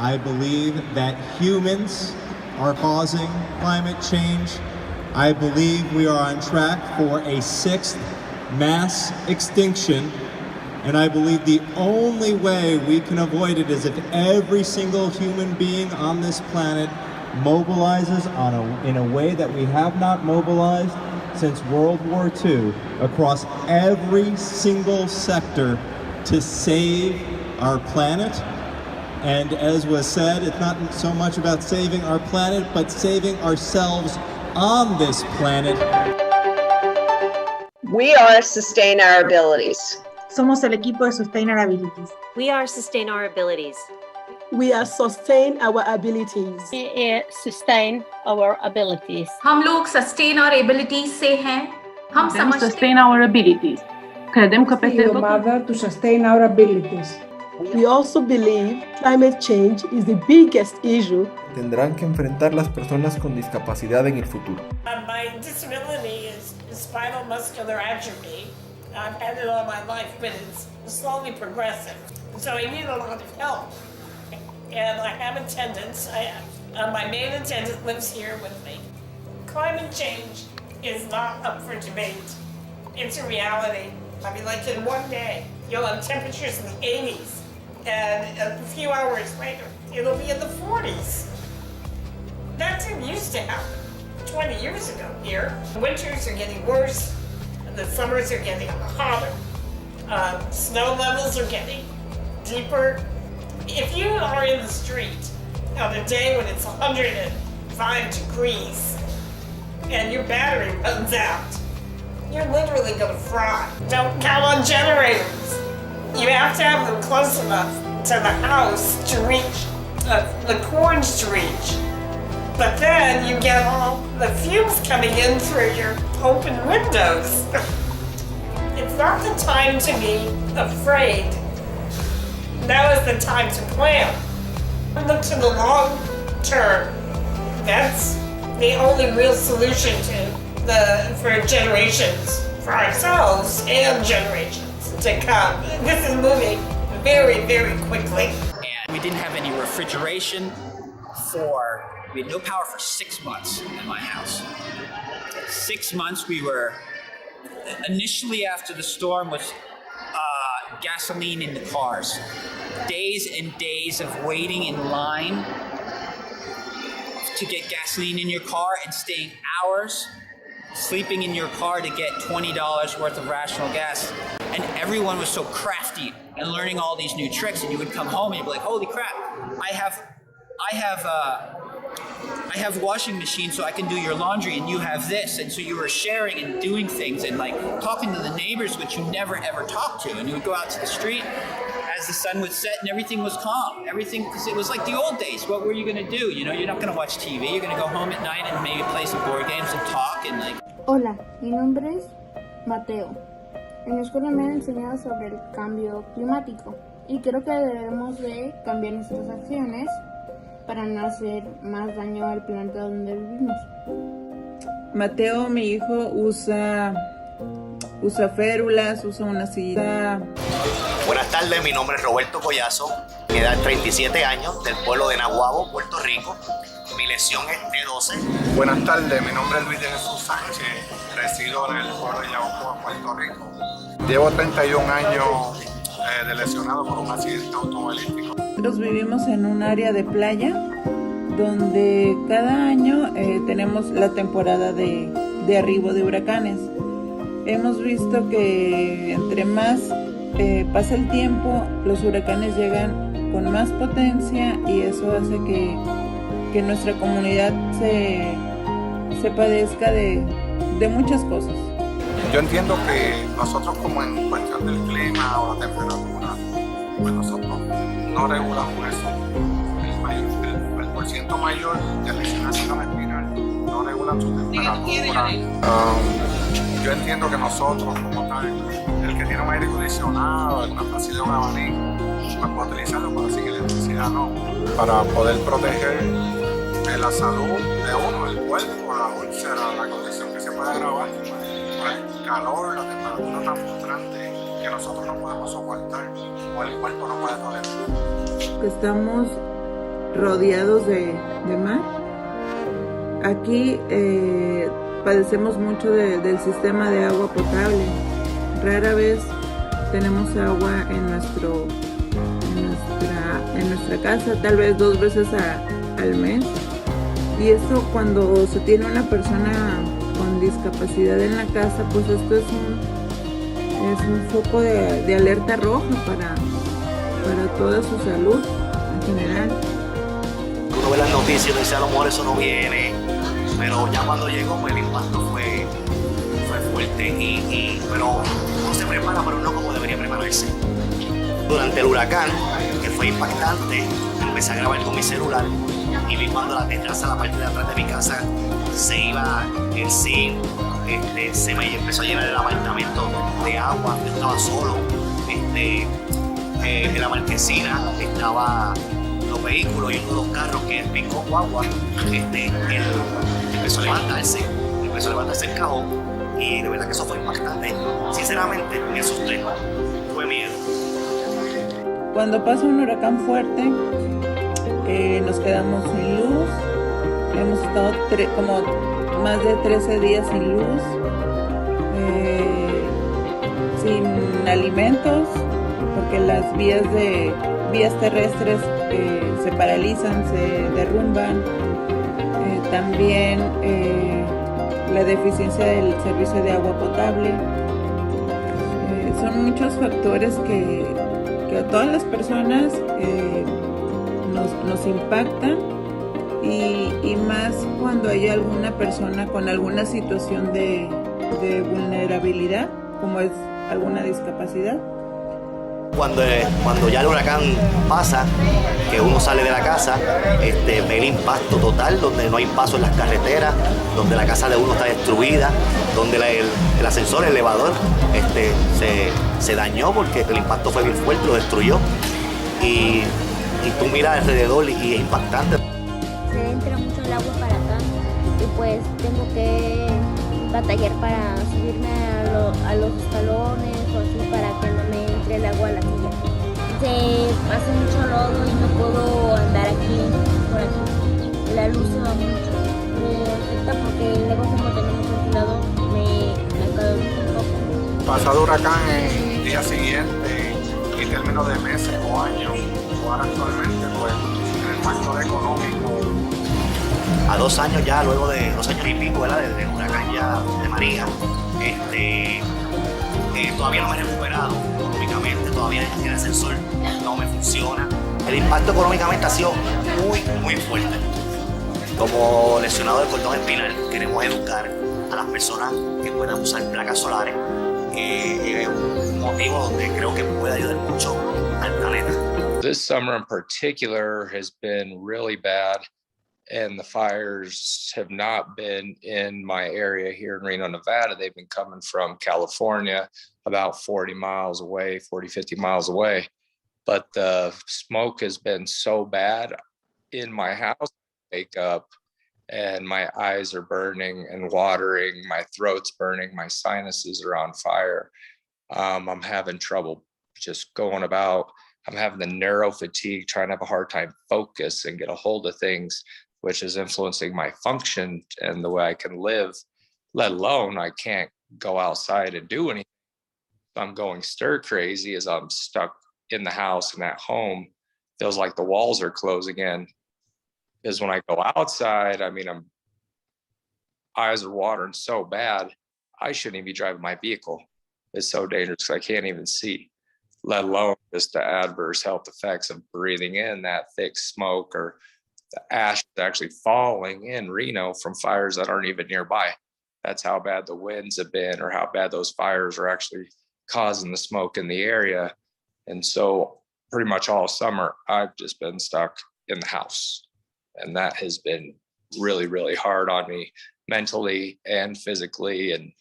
I believe that humans are causing climate change. I believe we are on track for a 6th mass extinction. And I believe the only way we can avoid it is if every single human being on this planet mobilizes in a way that we have not mobilized since World War II across every single sector to save our planet. And as was said, it's not so much about saving our planet, but saving ourselves on this planet. We are Sustain Our Abilities. Somos el equipo de Sustain Our Abilities. We are Sustain Our Abilities. We are Sustain Our Abilities. Sustain Our Abilities. हम लोग Sustain Our Abilities से हैं. हम समझते Sustain Our Abilities. Credem că peste tot. Mother to sustain our abilities. We also believe climate change is the biggest issue. Tendrán que enfrentar las personas con discapacidad en el futuro. My disability is spinal muscular atrophy. I've had it all my life, but it's slowly progressive. So I need a lot of help. And I have attendants. My main attendant lives here with me. Climate change is not up for debate. It's a reality. I mean, like in one day, you'll have temperatures in the 80s, and a few hours later, it'll be in the 40s. That didn't used to happen 20 years ago here. The winters are getting worse, and the summers are getting hotter. Snow levels are getting deeper. If you are in the street on a day when it's 105 degrees and your battery runs out, you're literally gonna fry. Don't count on generators. You have to have them close enough to the house to reach, the cords to reach. But then you get all the fumes coming in through your open windows. It's not the time to be afraid. Now is the time to plan. Look to the long term. That's the only real solution for generations, for ourselves and generations to come. This is moving very, very quickly. And we didn't have any refrigeration we had no power for 6 months in my house. 6 months initially after the storm was gasoline in the cars. Days and days of waiting in line to get gasoline in your car and staying hours sleeping in your car to get $20 worth of rational gas. And everyone was so crafty and learning all these new tricks, and you would come home and you'd be like, holy crap, I have washing machine so I can do your laundry, and you have this. And so you were sharing and doing things and like talking to the neighbors, which you never ever talked to. And you would go out to the street as the sun would set and everything was calm. Everything, because it was like the old days. What were you going to do? You know, you're not going to watch TV. You're going to go home at night and maybe play some board games and talk and like. Hola, mi nombre es Mateo. En la escuela me han enseñado sobre el cambio climático y creo que debemos de cambiar nuestras acciones para no hacer más daño al planeta donde vivimos. Mateo, mi hijo, usa férulas, usa una silla. Buenas tardes, mi nombre es Roberto Collazo, mi edad es 37 años, del pueblo de Nahuabo, Puerto Rico. Mi lesión es T12. Buenas tardes, mi nombre es Luis de Jesús Sánchez, resido en el pueblo de Yabucoa, Puerto Rico. Llevo 31 años de lesionado por un accidente automovilístico. Nosotros vivimos en un área de playa donde cada año tenemos la temporada de arribo de huracanes. Hemos visto que entre más pasa el tiempo, los huracanes llegan con más potencia y eso hace que nuestra comunidad se padezca de muchas cosas. Yo entiendo que nosotros, como en cuestión del clima o la temperatura, pues nosotros no regulamos eso. El porciento mayor de lesiones espinal no regulan su temperatura. Yo entiendo que nosotros, como tal, el que tiene un aire acondicionado, alguna facilidad de un abanico, pues puede utilizarlo, pero sin electricidad no. Para poder proteger la salud de uno, el cuerpo, la úlcera, la condición que se puede agravar, el calor, la temperatura tan frustrante que nosotros no podemos soportar o el cuerpo no puede tolerar. Estamos rodeados de mar. Aquí padecemos mucho del sistema de agua potable. Rara vez tenemos agua en nuestra casa, tal vez 2 veces al mes. Y esto, cuando se tiene una persona con discapacidad en la casa, pues esto es un foco de alerta roja para toda su salud en general. Uno ve las noticias y dice, a lo mejor eso no viene, pero ya cuando llegó, pues el impacto fue fuerte, pero uno se prepara, pero no como debería prepararse. Durante el huracán, que fue impactante, empecé a grabar con mi celular y vi cuando la terraza, la parte de atrás de mi casa, se iba el zinc, se me empezó a llenar el apartamento de agua, yo estaba solo, en la marquesina estaba los vehículos y uno de los carros que es Pico Guagua, empezó a levantarse el cajón y de verdad que eso fue impactante. Sinceramente me asusté, tuve miedo. Cuando pasa un huracán fuerte, nos quedamos sin luz, hemos estado como más de 13 días sin luz, sin alimentos, porque las vías terrestres se paralizan, se derrumban. También la deficiencia del servicio de agua potable. Son muchos factores que a todas las personas nos impactan y más cuando hay alguna persona con alguna situación de vulnerabilidad, como es alguna discapacidad. Cuando ya el huracán pasa, que uno sale de la casa, ve el impacto total, donde no hay paso en las carreteras, donde la casa de uno está destruida, donde el ascensor, el elevador, se dañó porque el impacto fue bien fuerte, lo destruyó. Y tú miras alrededor y es impactante. Se entra mucho el agua para acá y pues tengo que batallar para subirme a los escalones o así para que no me entre el agua a la silla. Se hace mucho lodo y no puedo andar por aquí. La luz se va mucho. Me afecta porque luego como tenemos ventilado me acaloriza un poco. Pasado huracán en el día siguiente y términos de meses o años, o ahora actualmente, pues en el factor económico. A 2 años ya, luego de 2 años y pico, ¿verdad? Desde el huracán ya de María, todavía no me he recuperado económicamente, todavía el ascensor no me funciona. El impacto económicamente ha sido muy fuerte. Como lesionado del cordón espinal, queremos educar a las personas que puedan usar placas solares, es un motivo donde creo que puede ayudar mucho al planeta. This summer in particular has been really bad. And the fires have not been in my area here in Reno, Nevada. They've been coming from California, about 40 miles away, 40, 50 miles away. But the smoke has been so bad in my house, I wake up and my eyes are burning and watering, my throat's burning, my sinuses are on fire. I'm having trouble just going about. I'm having the neuro fatigue, trying to have a hard time focus and get a hold of things, which is influencing my function and the way I can live, let alone I can't go outside and do anything. I'm going stir crazy as I'm stuck in the house and at home. Feels like the walls are closing in. Because when I go outside, I mean, eyes are watering so bad, I shouldn't even be driving my vehicle. It's so dangerous, I can't even see, let alone just the adverse health effects of breathing in that thick smoke or the ash is actually falling in Reno from fires that aren't even nearby. That's how bad the winds have been or how bad those fires are actually causing the smoke in the area. And so pretty much all summer, I've just been stuck in the house. And that has been really, really hard on me mentally and physically. And,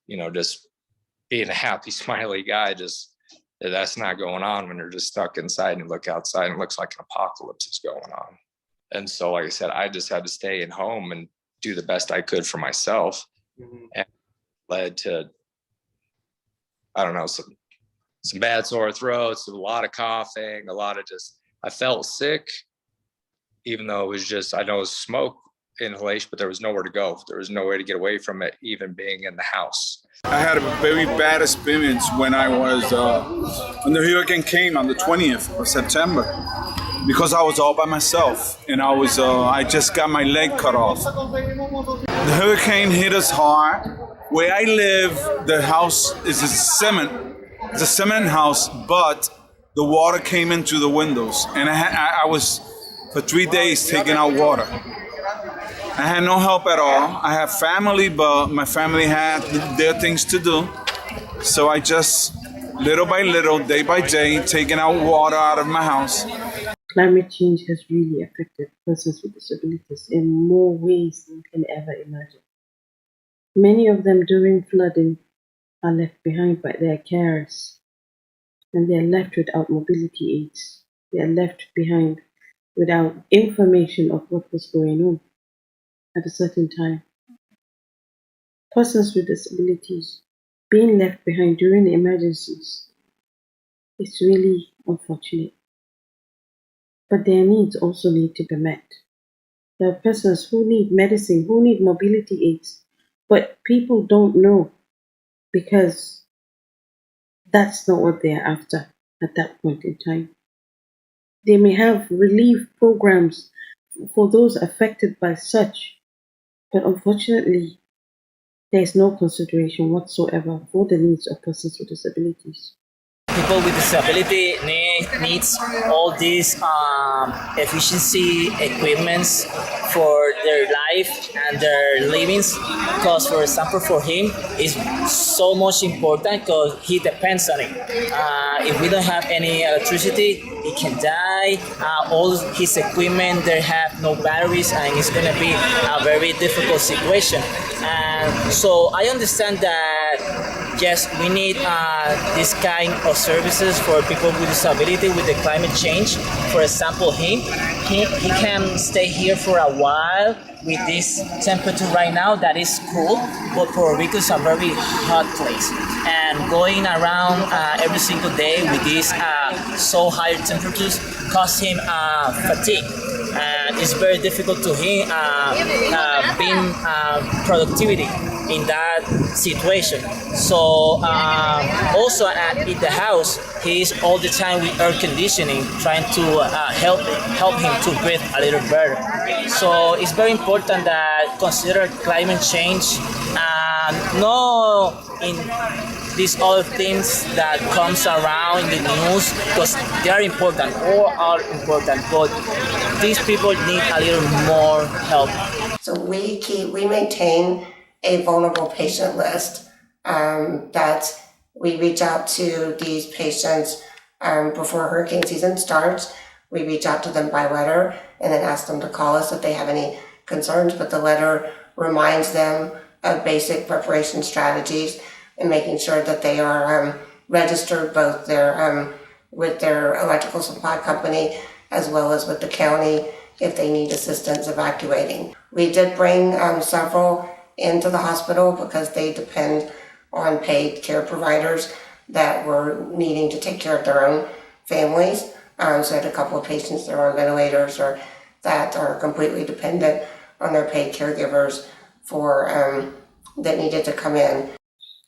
you know, just being a happy, smiley guy, just that's not going on when you're just stuck inside and you look outside and it looks like an apocalypse is going on. And so, like I said, I just had to stay at home and do the best I could for myself. Mm-hmm. And led to, I don't know, some bad sore throats, a lot of coughing, a lot of just, I felt sick, even though it was just, I know it was smoke inhalation, but there was nowhere to go. There was no way to get away from it, even being in the house. I had a very bad experience when I was, when the hurricane came on the 20th of September, because I was all by myself and I just got my leg cut off. The hurricane hit us hard. Where I live, the house is it's a cement house, but the water came into the windows, and I was for 3 days taking out water. I had no help at all. I have family, but my family had their things to do. So I just, little by little, day by day, taking out water out of my house. Climate change has really affected persons with disabilities in more ways than we can ever imagine. Many of them during flooding are left behind by their carers, and they are left without mobility aids. They are left behind without information of what was going on at a certain time. Persons with disabilities being left behind during the emergencies is really unfortunate. But their needs also need to be met. There are persons who need medicine, who need mobility aids, but people don't know because that's not what they're after at that point in time. They may have relief programs for those affected by such, but unfortunately, there is no consideration whatsoever for the needs of persons with disabilities. People with disability needs all these efficiency equipments for their life and their livings, because for example for him it's so much important because he depends on it. If we don't have any electricity, he can die. All his equipment, they have no batteries, and it's going to be a very difficult situation. And so I understand that yes, we need this kind of services for people with disability with the climate change. For example, he can stay here for a while with this temperature right now that is cool, but Puerto Rico is a very hot place. And going around every single day with these so high temperatures cause him fatigue. And it's very difficult to him being productivity in that situation. So also in the house, he's all the time with air conditioning, trying to help him to breathe a little better. So it's very important that consider climate change, not in these other things that comes around in the news, because they are important, all are important, but these people need a little more help. So we maintain a vulnerable patient list that we reach out to these patients before hurricane season starts. We reach out to them by letter and then ask them to call us if they have any concerns, but the letter reminds them of basic preparation strategies and making sure that they are registered both with their electrical supply company as well as with the county if they need assistance evacuating. We did bring several into the hospital because they depend on paid care providers that were needing to take care of their own families. So I had a couple of patients that are on ventilators or that are completely dependent on their paid caregivers for that needed to come in.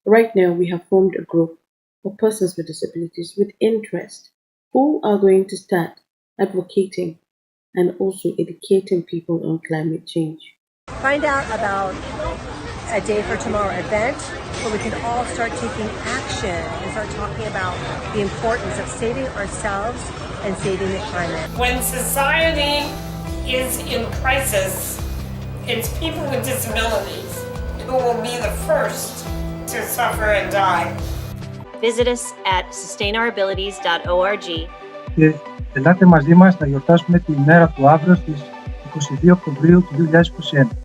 Right now, we have formed a group of persons with disabilities with interest who are going to start advocating and also educating people on climate change. Find out about a Day for Tomorrow event where we can all start taking action and start talking about the importance of saving ourselves and saving the climate. When society is in crisis, it's people with disabilities who will be the first to suffer and die. Visit us at sustainourabilities.org. Και ελάτε μαζί μας να γιορτάσουμε την ημέρα του αύριο στις 22 Οκτωβρίου του 2021.